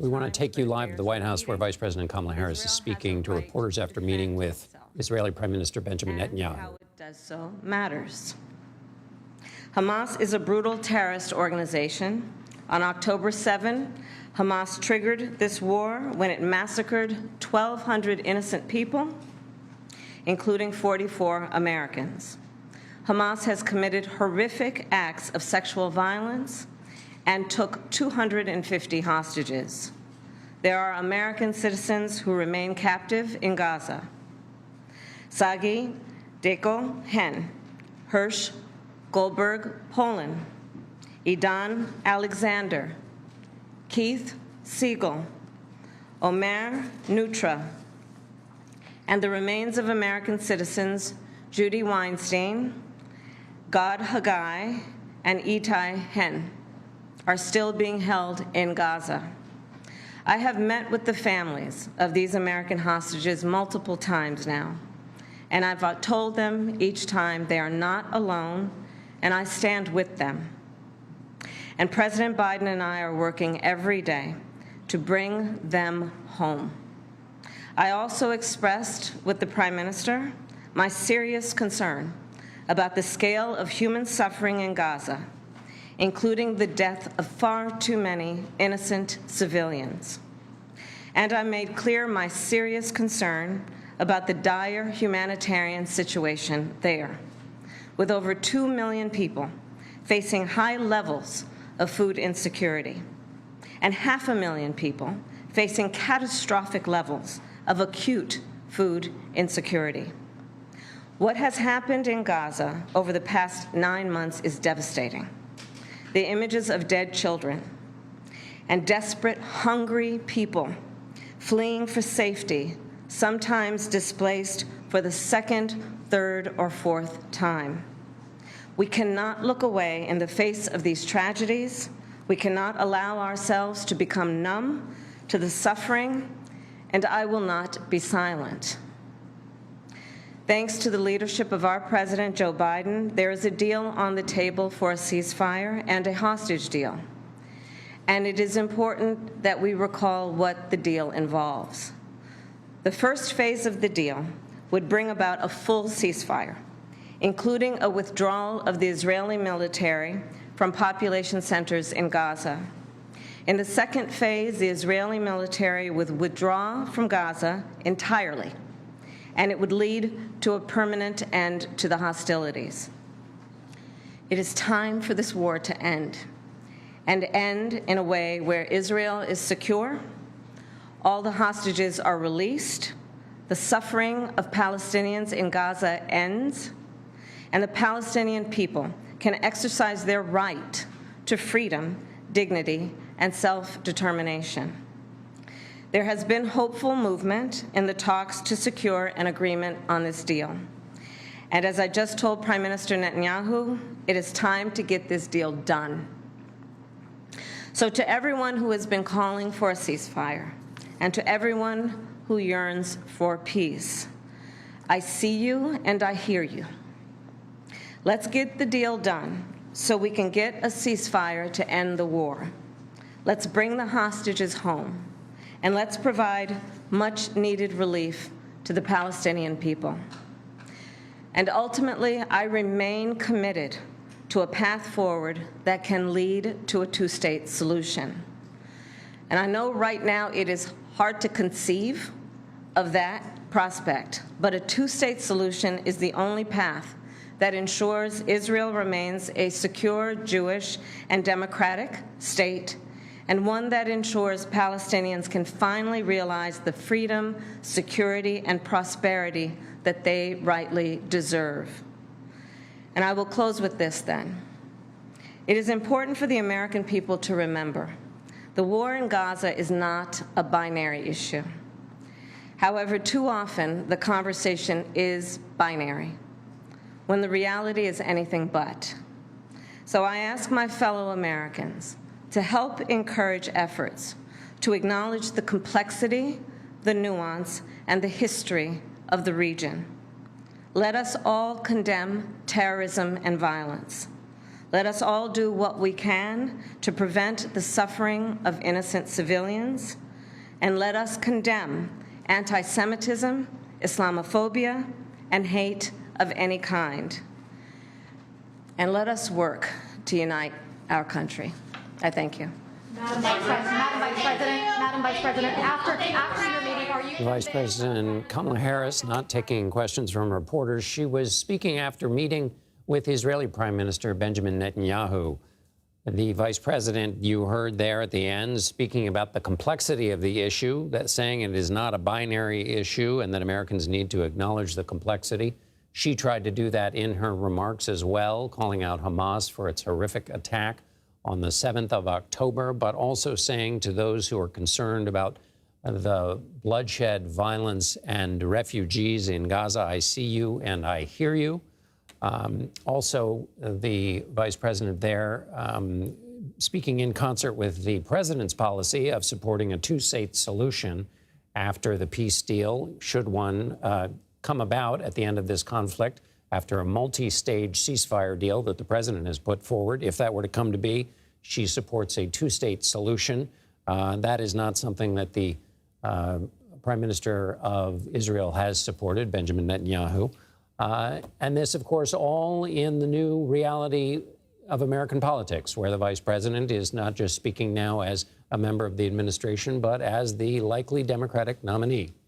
We want to take you live to the White House, where Vice President Kamala Harris is speaking to reporters after meeting with Israeli Prime Minister Benjamin Netanyahu. How it does so matters. Hamas is a brutal terrorist organization. On October 7, Hamas triggered this war when it massacred 1,200 innocent people, including 44 Americans. Hamas has committed horrific acts of sexual violence and took 250 hostages. There are American citizens who remain captive in Gaza. Sagi Deko Hen, Hirsch Goldberg, Poland, Idan Alexander, Keith Siegel, Omer Nutra, and the remains of American citizens Judy Weinstein, Gad Haggai, and Itai Hen are still being held in Gaza. I have met with the families of these American hostages multiple times now, and I've told them each time they are not alone, and I stand with them. And President Biden and I are working every day to bring them home. I also expressed with the Prime Minister my serious concern about the scale of human suffering in Gaza, including the death of far too many innocent civilians. And I made clear my serious concern about the dire humanitarian situation there, with over 2 million people facing high levels of food insecurity, and 500,000 people facing catastrophic levels of acute food insecurity. What has happened in Gaza over the past 9 months is devastating. The images of dead children and desperate, hungry people fleeing for safety, sometimes displaced for the second, third, or fourth time. We cannot look away in the face of these tragedies. We cannot allow ourselves to become numb to the suffering, and I will not be silent. Thanks to the leadership of our President, Joe Biden, there is a deal on the table for a ceasefire and a hostage deal. And it is important that we recall what the deal involves. The first phase of the deal would bring about a full ceasefire, including a withdrawal of the Israeli military from population centers in Gaza. In the second phase, the Israeli military would withdraw from Gaza entirely, and it would lead to a permanent end to the hostilities. It is time for this war to end, and end in a way where Israel is secure, all the hostages are released, the suffering of Palestinians in Gaza ends, and the Palestinian people can exercise their right to freedom, dignity, and self-determination. There has been hopeful movement in the talks to secure an agreement on this deal. And as I just told Prime Minister Netanyahu, it is time to get this deal done. So to everyone who has been calling for a ceasefire, and to everyone who yearns for peace, I see you and I hear you. Let's get the deal done so we can get a ceasefire to end the war. Let's bring the hostages home. And let's provide much-needed relief to the Palestinian people. And ultimately, I remain committed to a path forward that can lead to a two-state solution. And I know right now it is hard to conceive of that prospect, but a two-state solution is the only path that ensures Israel remains a secure, Jewish, and democratic state, and one that ensures Palestinians can finally realize the freedom, security, and prosperity that they rightly deserve. And I will close with this then. It is important for the American people to remember the war in Gaza is not a binary issue. However, too often the conversation is binary, when the reality is anything but. So I ask my fellow Americans to help encourage efforts to acknowledge the complexity, the nuance, and the history of the region. Let us all condemn terrorism and violence. Let us all do what we can to prevent the suffering of innocent civilians, and let us condemn anti-Semitism, Islamophobia, and hate of any kind. And let us work to unite our country. I thank you. Madam Vice President, after your meeting, are you... Vice President Kamala Harris not taking questions from reporters. She was speaking after meeting with Israeli Prime Minister Benjamin Netanyahu. The Vice President, you heard there at the end, speaking about the complexity of the issue, that saying it is not a binary issue and that Americans need to acknowledge the complexity. She tried to do that in her remarks as well, calling out Hamas for its horrific attack on the 7th of October, but also saying to those who are concerned about the bloodshed, violence, and refugees in Gaza, I see you and I hear you. Also, the vice president there speaking in concert with the president's policy of supporting a two-state solution after the peace deal, should one come about at the end of this conflict, after a multi-stage ceasefire deal that the president has put forward. If that were to come to be, she supports a two-state solution. That is not something that the Prime Minister of Israel has supported, Benjamin Netanyahu. And this, of course, all in the new reality of American politics, where the vice president is not just speaking now as a member of the administration, but as the likely Democratic nominee.